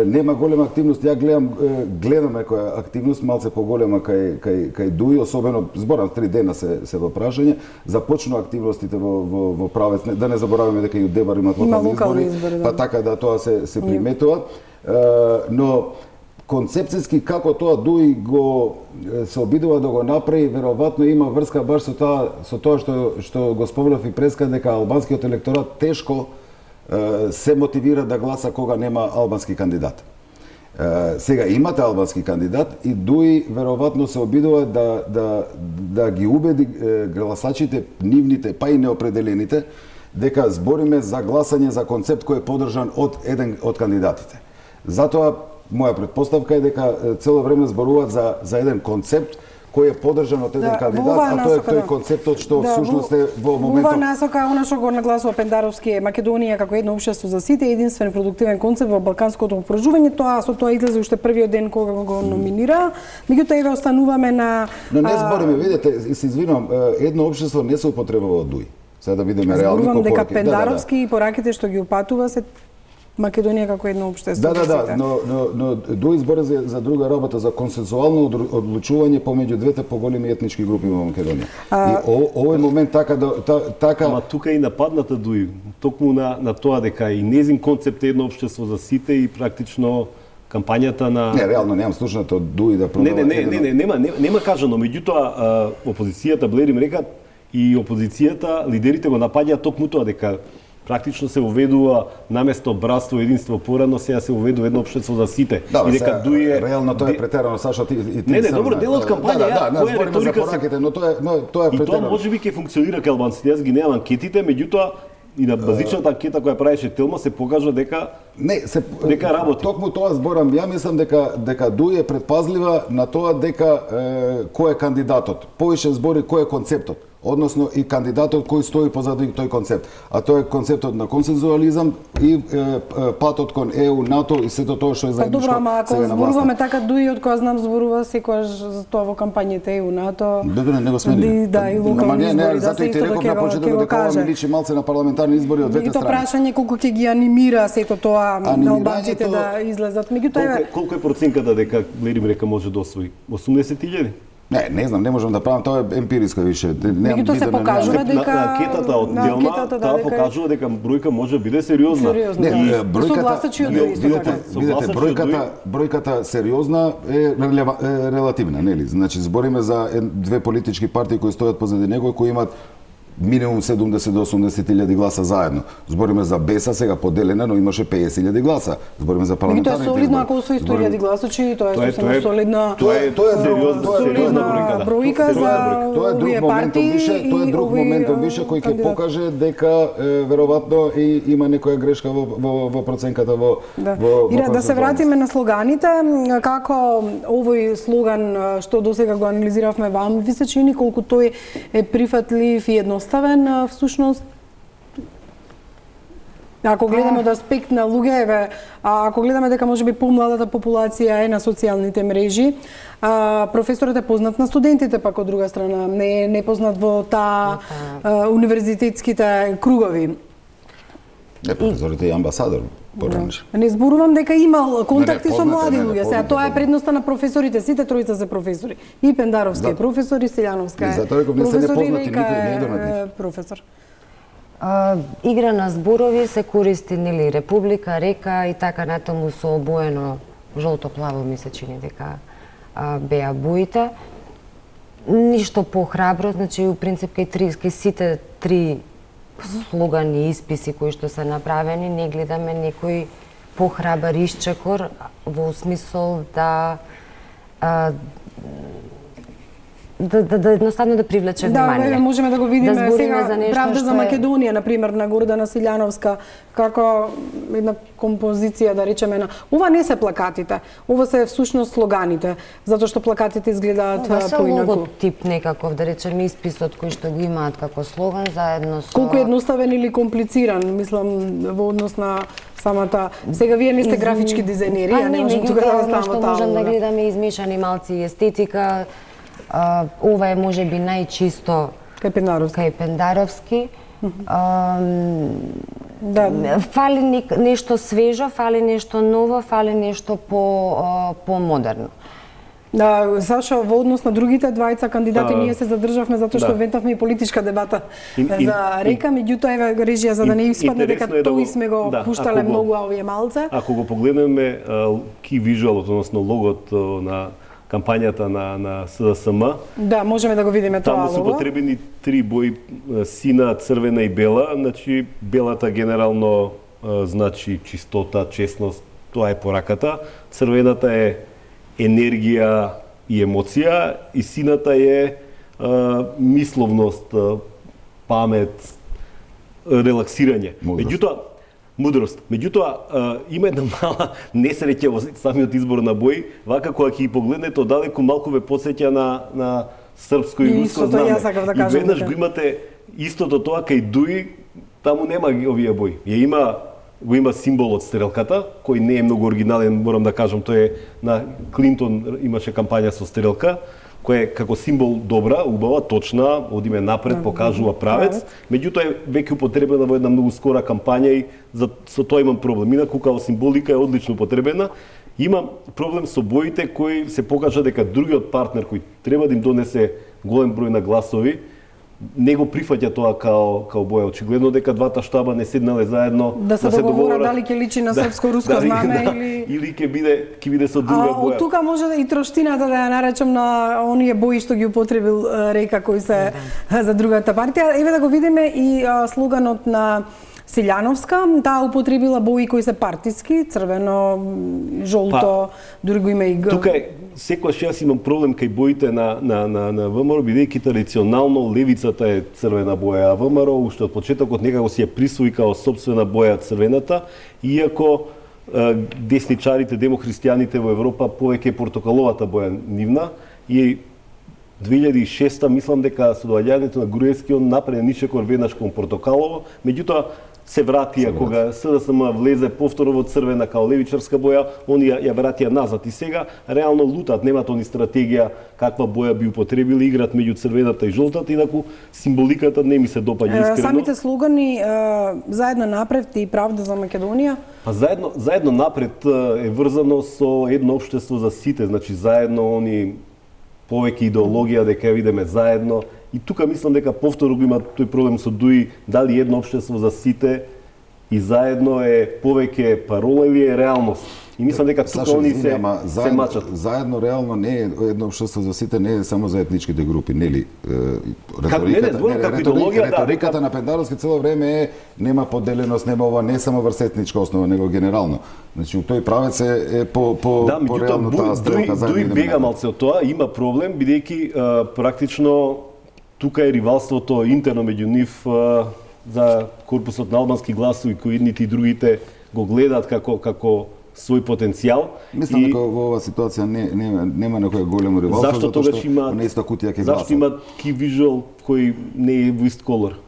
нема голема активност, ја гледам некоја активност малце поголема кај Дуи, особено зборам 3 дена се во прашање, започнува активностите во правец, да не забораваме дека и од Дебар имат локални избори, па така да тоа се приметува, но концепцијски како тоа Дуи се обидува да го направи, веројатно има врска баш со тоа што го спомнав и преска, дека албанскиот електорат тешко се мотивира да гласа кога нема албански кандидат. Сега имате албански кандидат и Дуи веројатно се обидува да ги убеди гласачите, нивните, па и неопределените, дека збориме за гласање за концепт кој е поддржан од еден од кандидатите. Затоа моја предпоставка е дека цело време зборуваат за еден концепт кој е поддржан од еден кандидат, а тоа е тој концептот што всушност е во моментот. Ова насока, она што го нагласува Пендаровски е Македонија како едно општество за сите, единствен продуктивен концепт во балканското опружување, со тоа излезе уште првиот ден кога го номинира. Меѓутоа еве остануваме на Но не збориме, видете, се извинувам, едно општество не се употребува од Дуи. Сега да бидеме реални. Зборувам дека Пендаровски и пораките што ги упатува се Македонија како едно општество. Да, но Дуи збори за друга работа, за консенсуално одлучување помеѓу двете поголеми етнички групи во Македонија. И овој момент така Ама тука и нападната Дуи, токму на тоа дека и незин концепт е едно општество за сите и практично кампањата на Не, реално немам слушнато од Дуи да продава. Нема кажано, меѓутоа опозицијата Блер им река и опозицијата, лидерите го напаѓаат токму тоа дека практично се уведува наместо братство и единство порано, сега се уведува едно општество за сите. И дека Дуи реално тоа е претерано, Сашо, ти Не, добро, дел од кампања, која е риторика се... но тоа е претерано. И тоа можеби ќе функционира кај албанците, јас ги немам анкетите, меѓутоа и на базичната анкета која правеше Телма се покажа дека дека работи. Токму тоа зборам, ја мислам дека Дуи е предпазлива на тоа дека кој е кандидатот. Повише збори кој е концептот, односно и кандидатот кој стои позади тој концепт. А тоа е концептот на консензуализам и патот кон ЕУ, НАТО и сето тоа што е заедничко. Добро, ама ако зборуваме така, Дуи од која знам зборува секогаш за тоа во кампањите ЕУ, НАТО. Добро, не го смени. Да, и локални избори, затоа и ти реков на почетокот дека ова ми личи малце на парламентарни избори од двете страни. И тоа прашање колку ќе ги анимира сето тоа на албанците да излезат. Меѓутоа колку е проценката дека Блер им река може да освои? 80.000? Не знам, не можам да правам, тоа е емпириска више. Меѓутоа се покажува дека анкетата од Телма таа покажува дека бројка може да биде сериозна. Видете, бројката сериозна е релативна, нели? Значи збориме за две политички партии кои стојат позади него, кои имаат минимум 70 до 80.000 гласа заедно. Збориме за Беса сега поделена, но имаше 50.000 гласа. Збориме за парламентарните избори. Тоа е солидно ако освои 100.000 гласачи, тоа е сосема солидна. Тоа е сериозна бројка за овие партии. Тоа е друг моментов више кој ќе покаже дека веројатно има некоја грешка во проценката во Ира, да се вратиме на слоганите, како овој слоган што досега го анализиравме вам, ви се чини колку тој е прифатлив и едноставен всушност? Ако гледаме од аспект на луѓе, ако гледаме дека можеби помладата популација е на социјалните мрежи, професорот е познат на студентите, пак од друга страна не е непознат во универзитетските кругови. Професорот е амбасадор. Не зборувам дека имал контакти со млади луѓе. Сега тоа е предноста на професорите, сите тројца се професори. И Пендаровски е професор, и Силјановска е професор, и Река е професор. Игра на зборови се користи, нели, Република, Река и така натаму со обоено жолто-плаво ми се чини дека беа боите. Ништо похрабро, значи у принцип кај сите три слогани и исписи кои што се направени, не гледаме некој похрабар исчекор во смисол да едноставно да привлече внимание. Да, можеме да го видиме да сега за Правда за Македонија, например, на Гордана Силјановска, како една композиција, да речеме, ова не се плакатите, ова се всушност слоганите, затоа што плакатите изгледаат поинаку. Ова се логотип некаков, да речеме, исписот кој што го имаат како слоган заедно со... Колку едноставен или комплициран, мислам, во однос на самата... Сега вие не сте графички дизајнери, а не можем тука да ставаме што можем да гледаме измешани малци естетика. Ова е можеби најчисто кај Пендаровски. Фали нешто свежо, фали нешто ново, фали нешто по-модерно. Да, Сашо, во однос на другите двајца кандидати ние се задржавме затоа што вентавме и политичка дебата за Река, меѓутоа еве режија за да не испадне дека тој сме го пуштале многу овие малце. Ако го погледнеме ки вижуалот, односно логот на кампањата на СДСМ. Да, можеме да го видиме тоа лого. Таму се потребени три бои, сина, црвена и бела, значи белата генерално значи чистота, честност, тоа е пораката. Црвената е енергија и емоција и сината е мисловност, памет, релаксирање. Меѓутоа, има една мала несреќа во самиот избор на бои, вака кога ќе ги погледнете оддалеку малку ве потсеќа на српско и руско знаме. И веднаш го имате истото тоа кај Дуи, таму нема овие бои. Го има символот стрелката, кој не е многу оригинален, морам да кажам, тој е на Клинтон имаше кампања со стрелка, која е како символ добра, убава, точна, одиме напред, покажува правец, меѓутоа е веќе употребена во една многу скора кампања и со тоа имам проблем. Инаку као символика е одлично употребена. Имам проблем со боите кои се покажа дека другиот партнер кој треба да им донесе голем број на гласови, не го прифаќа тоа као боја. Очигледно дека двата штаба не седнале заедно да се договорат дали ќе личи на српско-руско знаме или ќе биде со друга боја. Од тука може и троштината да ја наречам на оние бои што ги употребил Река кои се за другата партија. Еве да го видиме и слоганот на Силјановска, таа употребила бои кои се партиски, црвено, жолто, дури го има и Г. Тука секогаш јас имам проблем кај боите на ВМРО, бидејќи традиционално левицата е црвена боја, а ВМРО уште од почетокот некако си ја присвои као собствена боја црвената, иако десничарите, демохристијаните во Европа повеќе портокаловата боја нивна и 2006 мислам дека со доаѓањето на Груевски он напреден ничекор веднаш кон портокалово, меѓутоа се вратија кога СДСМ влезе повторно во црвена као левичарска боја, они ја вратија назад и сега реално лутат, немаат они стратегија каква боја би употребили, играт меѓу црвената и жолтата, инаку символиката не ми се допаѓа искрено. Самите слогани заедно напред и Правда за Македонија? Па заедно напред е врзано со едно општество за сите, значи заедно они повеќе идеологија, дека ја видиме заедно. И тука мислам дека повторно го има тој проблем со ДУИ, дали едно општество за сите и заедно е повеќе парола или е реалност. И мислам дека тука они се мачат. Заедно реално не е едно општество за сите, не е само за етничките групи, нели? Реториката на Пендаровски цело време е нема поделеност, нема ова не само врз етничка основа, него генерално. Значи у тој правец е по реално таа стрелка заедно. Дуи бега малце од тоа, има проблем бидејќи практично тука е ривалството интерно меѓу нив за корпусот на албански гласови кои едните и другите го гледаат како свој потенцијал. Мислам дека во оваа ситуација нема некоја големо ривалство, зашто тогаш има на иста кутија ќе гласа. Зашто има key visual кој не е во ист колор?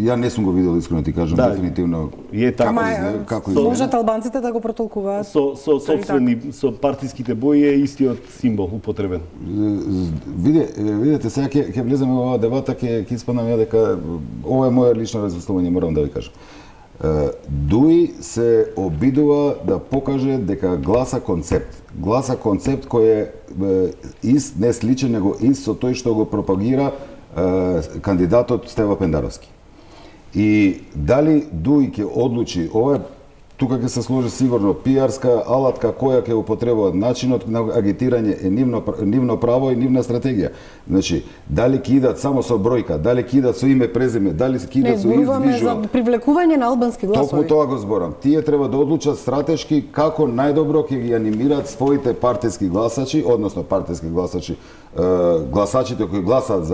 Ја не сум го видел, искрено ти кажам, дефинитивно. Е така. Како можат албанците да го протолкуваат? Со сопствени, со партиските бои е истиот символ употребен. Видете, сега ќе влеземе во оваа дебата, ќе испаднам ја дека ова е моја лично размислување, морам да ви кажам. ДУИ се обидува да покаже дека гласа концепт. Гласа концепт кој е ист, не сличен, него ист со тој што го пропагира кандидатот Стево Пендаровски. И дали ДУИ ќе одлучи, ова тука ќе се сложи сигурно пиарска алатка која ќе употребуваат, начинот на агитирање е нивно право и нивна стратегија. Значи, дали ќе идат само со бројка, дали ќе идат со име, презиме, дали ќе идат со избивање за привлекување на албански гласови. Токму тоа го зборам. Тие треба да одлучат стратешки како најдобро ќе ги анимираат своите партиски гласачи, односно партиски гласачи, гласачите кои гласаат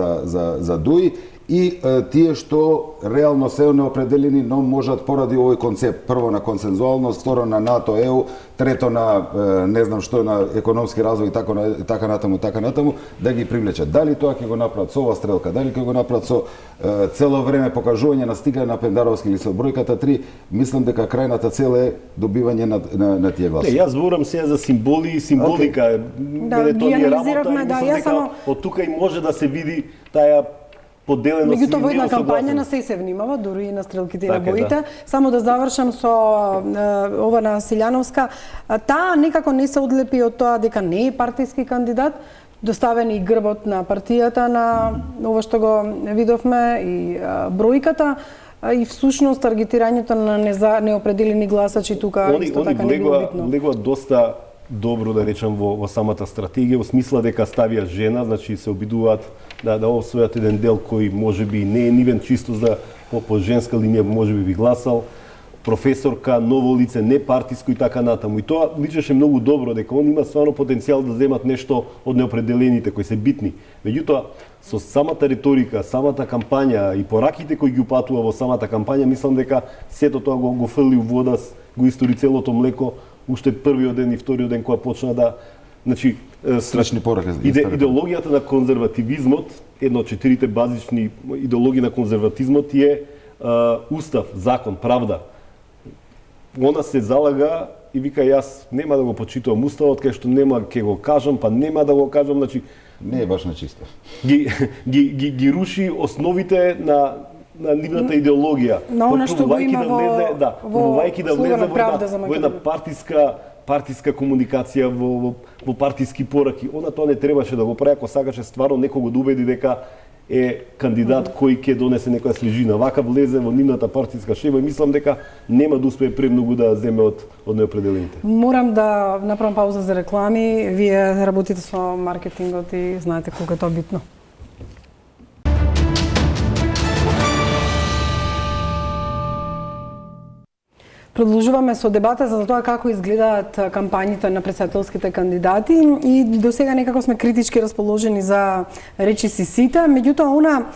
за ДУИ, и тие што реално се неопределени, но можат поради овој концепт, прво на консензуалност, второ на НАТО, ЕУ, трето на не знам што, на економски развој и така натаму, да ги привлечат. Дали тоа ќе го направат со ова стрелка, дали ќе го направат со цело време покажување на стигање на Пендаровски или со бројката 3, мислам дека крајната цел е добивање на тие гласови. Јас зборам сега за символи и символика. Да, ги анализиравме, да, јас само од тука и може да се види таа поделеност. Меѓутоа во една кампања на се внимава, дури и на стрелките и на боите. Да. Само да завршам со ова на Силјановска. Таа некако не се одлепи од тоа дека не е партиски кандидат, доставен и грбот на партијата на ова што го видовме и бројката, и всушност таргетирањето на неопределени гласачи тука исто така не било битно. Влегува доста добро, да речам, во самата стратегија, во смисла дека ставија жена, значи се обидуваат да освојат еден дел кој можеби не е нивен, чисто за по женска линија можеби би гласал, професорка, ново лице, не партиско и така натаму. И тоа личеше многу добро, дека он има стварно потенцијал да земат нешто од неопределените кои се битни. Меѓутоа, со самата риторика, самата кампања и пораките кои ги упатува во самата кампања, мислам дека сето тоа го фрли у вода, го истори целото млеко, уште првиот ден и вториот ден кога почна да, значи, страшни пораки. Идеологијата на конзервативизмот, една од 4 базични идеологии на конзерватизмот е устав, закон, правда. Она се залага и вика јас нема да го почитувам уставот, кај што нема ќе го кажам, па нема да го кажам, значи не е баш на чисто. Ги руши основите на нивната идеологија. На она што го има во една партиска комуникација, во партиски пораки. Она тоа не требаше да го прави, ако сакаше стварно некого да убеди дека е кандидат кој ќе донесе некоја свежина. Вака влезе во нивната партиска шема и мислам дека нема да успее премногу да земе од неопределените. Морам да направам пауза за реклами. Вие работите со маркетингот и знаете колку е тоа битно. Продолжуваме со дебата за тоа како изгледаат кампањите на претседателските кандидати и до сега некако сме критички расположени за речиси сите, меѓутоа она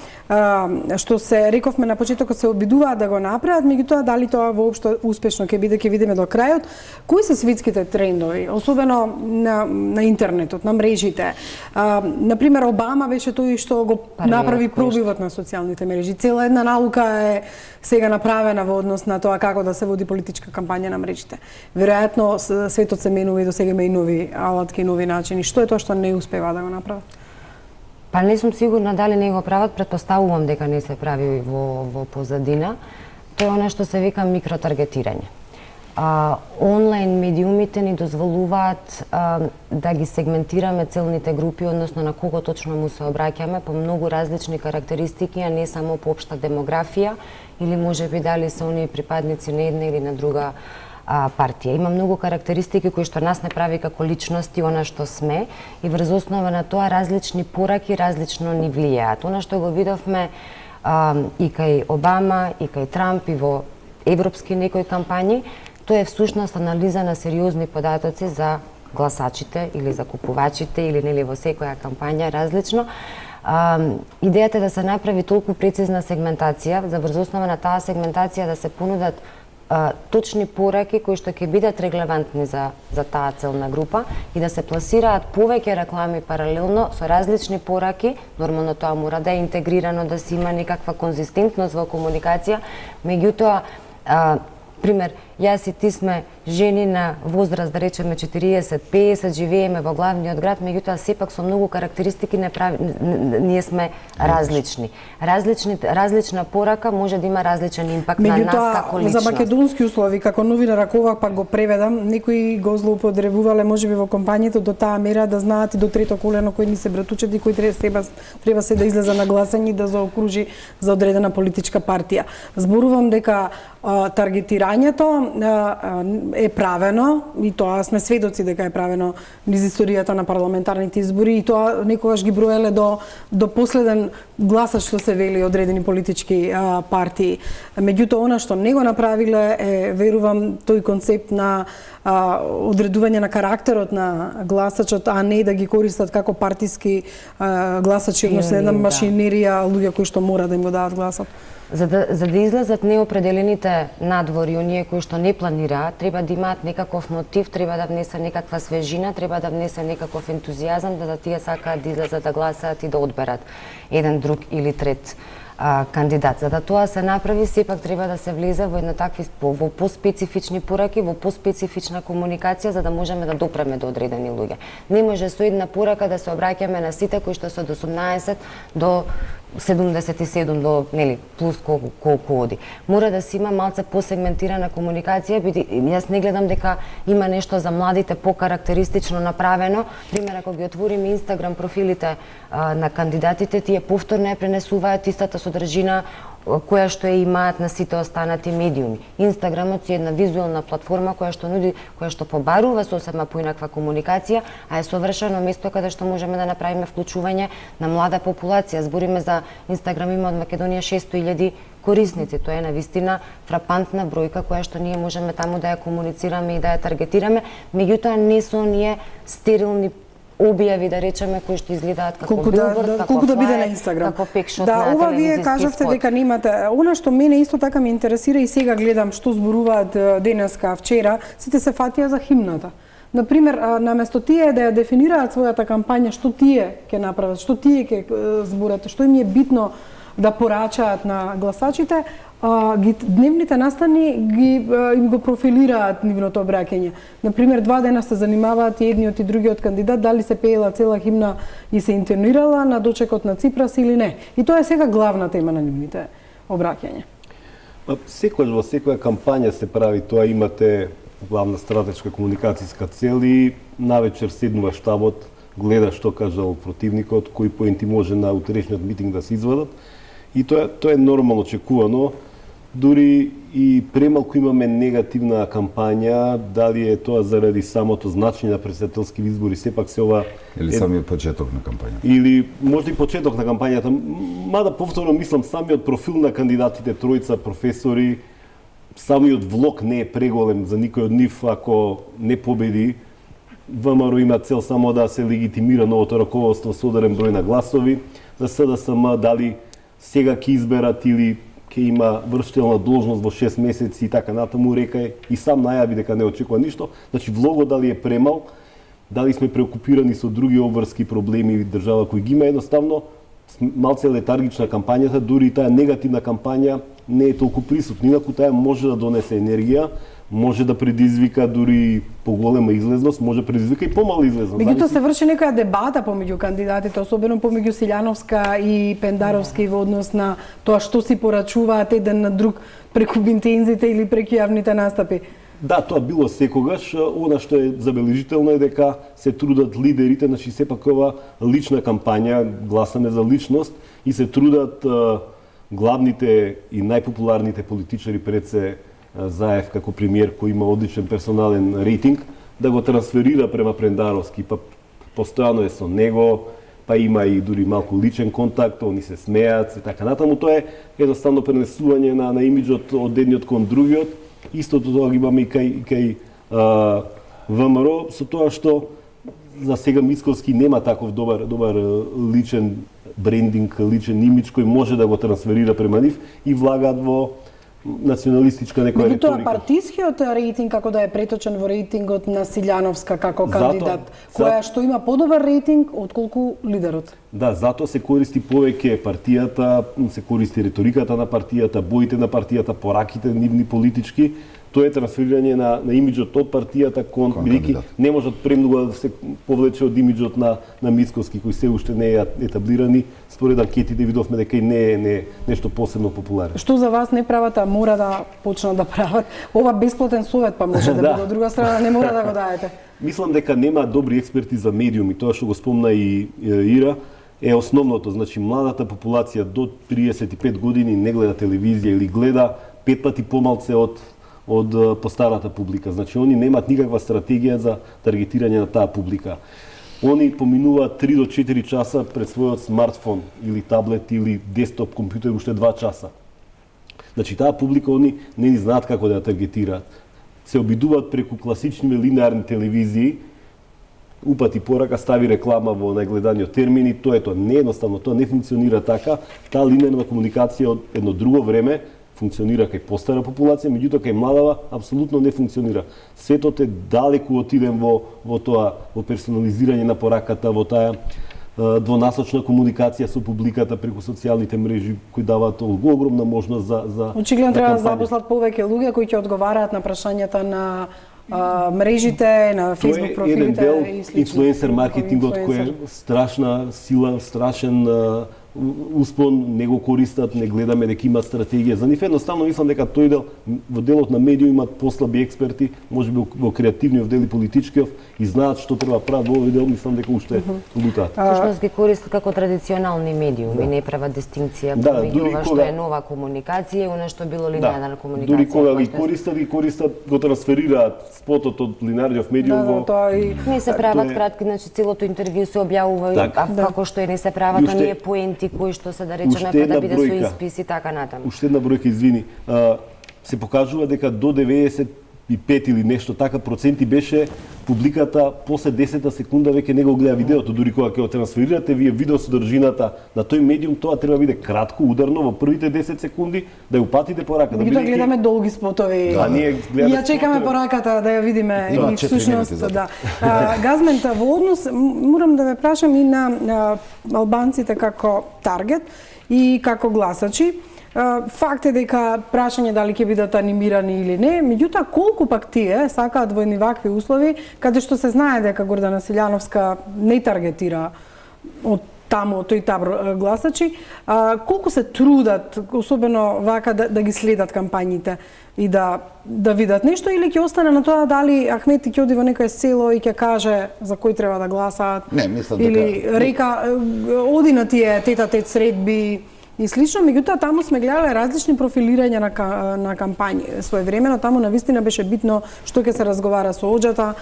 што се рековме на почетокот се обидуваат да го направат, меѓутоа дали тоа воопшто успешно ќе видиме до крајот. Кои се светските трендови, особено на интернетот, на мрежите? Например, Обама беше тој што го направи пробивот на социјалните мрежи. Цела една наука е сега направена во однос на тоа како да се води политичка кампања на мрежите. Веројатно светот се менува и до сега има и нови алатки, нови начини. Што е тоа што не успева да го направат? Па не сум сигурна дали не го прават, претпоставувам дека не се прави во позадина. Тоа е она што се вика микротаргетирање. онлайн медиумите ни дозволуваат да ги сегментираме целните групи, односно на кого точно му се обраќаме по многу различни карактеристики, а не само по општа демографија или можеби дали се оние припадници на една или на друга партија. Има многу карактеристики кои што нас не прави како личности, она што сме, и врз основа на тоа различни пораки различно ни влијаат. Она што го видовме и кај Обама, и кај Трамп, и во европски некои кампањи, тоа е всушност анализа на сериозни податоци за гласачите или за купувачите или нели во секоја кампања различно. Идејата е да се направи толку прецизна сегментација, за врз основа на таа сегментација да се понудат точни пораки кои што ќе бидат релевантни за таа целна група и да се пласираат повеќе реклами паралелно со различни пораки. Нормално тоа мора да е интегрирано, да се има некаква конзистентност во комуникација, меѓутоа пример, јас и ти сме жени на возраст, да речеме 40-50, живееме во главниот град, меѓутоа сепак со многу карактеристики ние сме различни. Различна порака може да има различен импакт на нас како личност. За македонски услови, како новинар, ако овак пак го преведам, некои го злоупотребувале можеби во компањето до таа мера да знаат и до трето колено кои ни се братучети, кои треба се да излезе на гласање и да заокружи за одредена политичка партија. Зборувам дека таргетирањето е правено, и тоа сме сведоци дека е правено низ историјата на парламентарните избори, и тоа некогаш ги броеле до последен гласач, што се вели одредени политички партии. Меѓутоа, она што не го направиле е, верувам, тој концепт на одредување на карактерот на гласачот, а не да ги користат како партиски гласачи, односно една машинерија, луѓе кои што мора да им го дадат гласот. За да излезат неопределените надвори, оние кои што не планираат, треба да имаат некаков мотив, треба да внесе некаква свежина, треба да внесе некаков ентузијазам, да тие сакаат да излезат да гласаат и да одберат еден друг или трет кандидат. За да тоа се направи, сепак треба да се влезе во во поспецифични пораки, во поспецифична комуникација, за да можеме да допреме до одредени луѓе. Не може со една порака да се обраќаме на сите кои што се од 18 до 77 до плюс колку оди. Мора да се има малце посегментирана комуникација, јас не гледам дека има нешто за младите покарактеристично направено. Пример, ако ги отвориме Инстаграм профилите на кандидатите, тие повторно ја пренесуваат истата содржина која што ја имаат на сите останати медиуми. Инстаграмот е една визуелна платформа која што побарува сосема поинаква комуникација, а е совршено место каде што можеме да направиме вклучување на млада популација. Збориме за Инстаграм, има од Македонија 600.000 корисници. Тоа е навистина фрапантна бројка која што ние можеме таму да ја комуницираме и да ја таргетираме, меѓутоа не со оние стерилни објави, да речеме, кои што изгледаат како билборд, како колку да биде на Инстаграм. Како пекшот на телевизиски спот. Ова вие кажавте дека немате. Она што мене исто така ме интересира и сега гледам што зборуваат денеска, вчера, сите се фатија за химната. Например, наместо тие да ја дефинираат својата кампања, што тие ќе направат, што тие ќе зборат, што им е битно да порачаат на гласачите, дневните настани им го профилираат нивното обраќање. Например, 2 дена се занимаваат и едниот и другиот кандидат дали се пеела цела химна и се интонирала на дочекот на Ципрас или не. И тоа е сега главна тема на нивните обраќања. Секојаш во секоја кампања се прави тоа, имате главна стратешка комуникацијска цел и навечер седнува штабот, гледа што кажал противникот, кои поенти може на утрешниот митинг да се извадат. И тоа е нормално очекувано. Дури и премалку имаме негативна кампања, дали е тоа заради самото значење на претседателски избори, сепак се ова... Или самиот почеток на кампањата. Или може и почеток на кампањата. Мада повторно мислам, самиот профил на кандидатите, тројца професори, самиот влог не е преголем за никој од нив ако не победи. ВМРО има цел само да се легитимира новото раководство со ударен број на гласови. За СДСМ дали сега ќе изберат или ќе има вршителна должност во 6 месеци и така натаму, река и сам најави дека не очекува ништо. Значи влогот дали е премал, дали сме преокупирани со други обврски проблеми или држава кои ги има, едноставно малце летаргична кампањата, дури и таа негативна кампања не е толку присутна. Инаку таа може да донесе енергија, може да предизвика дури поголема излезност, може да предизвика и помала излезност. Меѓутоа се врши некоја дебата помеѓу кандидатите, особено помеѓу Силјановска и Пендаровски во однос на тоа што си порачуваат еден на друг преку бинтензите или преку јавните настапи. Да, тоа било секогаш. Она што е забележително е дека се трудат лидерите, значи сепак ова лична кампања, гласаме за личност и се трудат главните и најпопуларните политичари пред се Заев како премиер кој има одличен персонален рейтинг, да го трансферира према Прендаровски, па постојано е со него, па има и дури малку личен контакт, они се смеат и така натаму. Тоа е едноставно пренесување на имиџот од едниот кон другиот. Истото тоа ги имаме и кај ВМРО, со тоа што за сега Мицкоски нема таков добар личен брендинг, личен имидж кој може да го трансферира према нив и влагаат во националистичка некоја риторика. риторика. Партискиот рейтинг како да е преточен во рейтингот на Силјановска како кандидат, која што има подобар рейтинг отколку лидерот. Да, затоа се користи повеќе партијата, се користи риториката на партијата, боите на партијата, пораките нивни политички. Тоа е трансферирање на имиџот од партијата кон бидејќи не можат премногу да се повлече од имиџот на Мицкоски кој се уште не е етаблирани. Според анкетите видовме дека и не е нешто посебно популарен. Што за вас не прават, а мора да почнат да прават? Ова бесплатен совет па може да биде, од друга страна не мора да го даете. Мислам дека нема добри експерти за медиуми, тоа што го спомна и Ира е основното. Значи младата популација до 35 години не гледа телевизија или гледа 5 пати помалце од постарата публика. Значи они немаат никаква стратегија за таргетирање на таа публика. Они поминуваат 3 до 4 часа пред својот смартфон или таблет или десктоп компјутер уште 2 часа. Значи таа публика они не ни знаат како да ја таргетираат. Се обидуваат преку класични линеарни телевизии, упати порака, стави реклама во најгледаниот термини, тоа е тоа. Не едноставно, тоа не функционира така. Таа линеарна комуникација од едно друго време функционира кај постара популација, меѓутоа кај младава апсолутно не функционира. Светот е далеку отиден во тоа, во персонализирање на пораката, во таа двонасочна комуникација со публиката преку социјалните мрежи кои даваат огромна можност за очигледно треба да запослат повеќе луѓе кои ќе одговараат на прашањата на мрежите, на Facebook профилите и слично. Тоа е еден дел инфлуенсер маркетингот кој е страшна сила, страшен успон, не го користат, не гледаме дека има стратегија. За нив едноставно мислам дека тој дел во делот на медиум имаат послаби експерти, можеби во креативниот дел и политичкиот и знаат што треба прават во овој дел, мислам дека уште лутаат. Всушност ги користат како традиционални медиуми, не прават дистинкција помеѓу ова што е нова комуникација и она што било линеарна комуникација. Дури кога ги користат, го трансферираат спотот од линеарниот медиум во не се прават кратки, значи целото интервју се објавува, како што не се прават оние поенти кои што се да речеме па да биде со испис и така натаму. Уште една бројка, извини. Се покажува дека до 95 или нешто така проценти беше публиката после 10-та секунда веќе не го гледа видеото, дури кога ќе го трансферирате вие видео содржината на тој медиум, тоа треба да биде кратко, ударно во првите 10 секунди да ја упатите пораката. Да гледаме долги спотови. Да, ние гледаме. Ја чекаме пораката да ја видиме и всушност да. Газмент, во однос морам да ве прашам и на албанците како таргет и како гласачи. Факт е дека прашање дали ќе бидат анимирани или не, меѓутоа колку пак тие сакаат во едни вакви услови, каде што се знае дека Гордана Силјановска не таргетира од таму тој табор гласачи, колку се трудат, особено вака да ги следат кампањите и да видат нешто, или ќе остане на тоа дали Ахмети ќе оди во некое село и ќе каже за кој треба да гласаат, не, мислам или река оди на тие тета-тет средби и слично, меѓутоа таму сме гледале различни профилирања на кампањи. Своевремено таму навистина беше битно што ќе се разговара со оџата,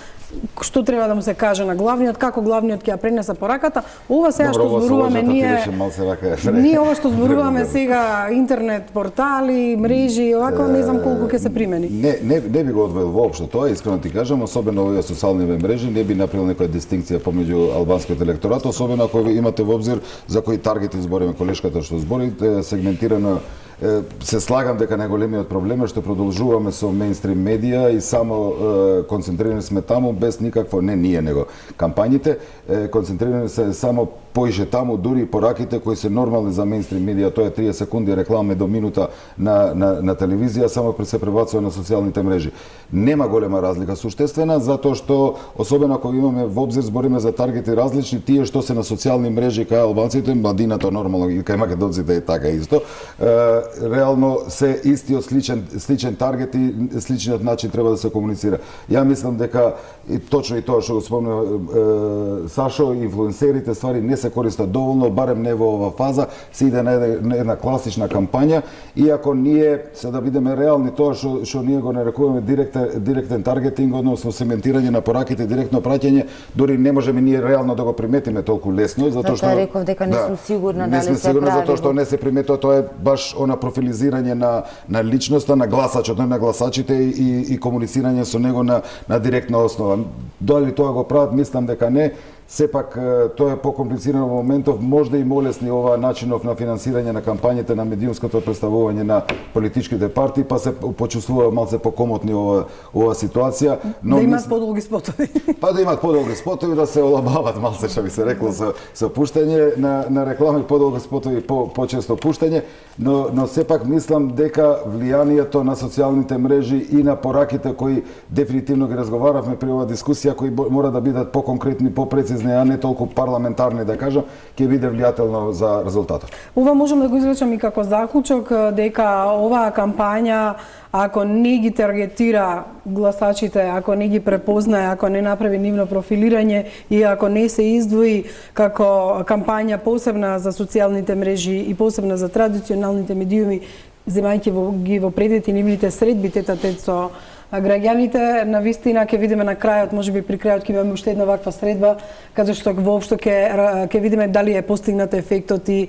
што треба да му се каже на главниот, како главниот ќе ја пренесе пораката. Ова сега што зборуваме ние ова што зборуваме сега интернет портали, мрежи, овако не знам колку ќе се примени. Не би го одвоил воопшто тоа, искрено ти кажам, особено овие социјални мрежи, не би направил некоја дистинкција помеѓу албанскиот електорат, особено ако имате во обзир за кои таргети збориме, колешката што збори сегментирано. Се слагам дека најголемиот проблем е што продолжуваме со мејнстрим медија и само концентрирани сме таму без никакво, не ние него кампањите, концентрирани се само поише таму, дури и пораките кои се нормални за мејнстрим медија, тоа е 30 секунди рекламе до минута на телевизија, само се пребацува на социјалните мрежи. Нема голема разлика суштествена, затоа што, особено ако имаме во обзир, збориме за таргети различни, тие што се на социјални мрежи кај албанците, младината нормално и кај македонците е така исто, реално се истиот сличен таргет и сличниот начин треба да се комуницира. Ја мислам дека точно и тоа што го спомна Сашо, инфлуенсерите ствари не се користат доволно, барем не во ова фаза, се иде на една класична кампања, иако ние, се да бидеме реални, тоа што ние го нарекуваме директен таргетинг, односно сегментирање на пораките, директно праќање, дури не можеме ние реално да го приметиме толку лесно, затоа што реков дека не сум сигурна дали се прави. Не сме сигурни затоа што не се приметува, тоа е баш она профилизирање на личноста, на гласачот, на гласачите и комуницирање со него на директна основа. Дали тоа го прават, мислам дека не. Сепак тоа е покомплицирано во моментов, можда и молесни ова начинов на финансирање на кампањите, на медиумското представување на политичките партии, па се почувствува малце покомотни ова ситуација. Но да имат подолги спотови. Па да имат подолги спотови, да се олабават малце, што би се рекло, со пуштање на реклами, подолги спотови, почесто пуштање, но сепак мислам дека влијанието на социјалните мрежи и на пораките кои дефинитивно ги разговаравме при оваа дискусија, кои мора да бидат поконкретни, попрецизни, а не толку парламентарни, да кажам, ќе биде влијателно за резултатот. Ова можам да го извлечам и како заклучок, дека оваа кампања, ако не ги таргетира гласачите, ако не ги препознае, ако не направи нивно профилирање и ако не се издвои како кампања посебна за социјалните мрежи и посебна за традиционалните медиуми, земајќи ги во предвид и нивните средби тет-а-тет со граѓаните, на вистина ќе видиме на крајот, можеби при крајот ќе имаме уште една ваква средба, каде што воопшто ќе видиме дали е постигнат ефектот и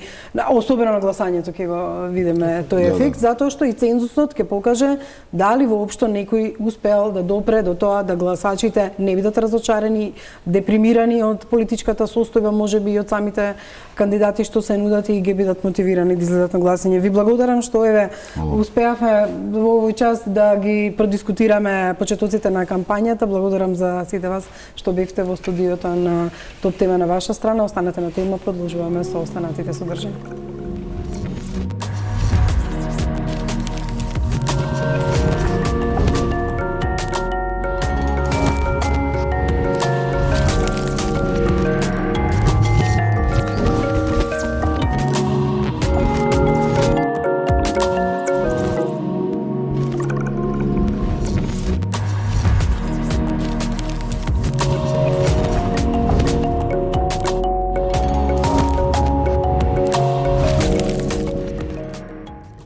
особено на гласањето ќе го видиме тој ефект, затоа што и цензусот ќе покаже дали воопшто некој успеал да допре до тоа да гласачите не бидат разочарени, депримирани од политичката состојба, можеби и од самите кандидати што се нудат и ги бидат мотивирани да излезат на гласање. Ви благодарам што успеавме во овој час да ги продискутираме почетоците на кампањата. Благодарам за сите вас што бевте во студиото на Топ тема на ваша страна. Останете на тема, продолжуваме со останатите содржини.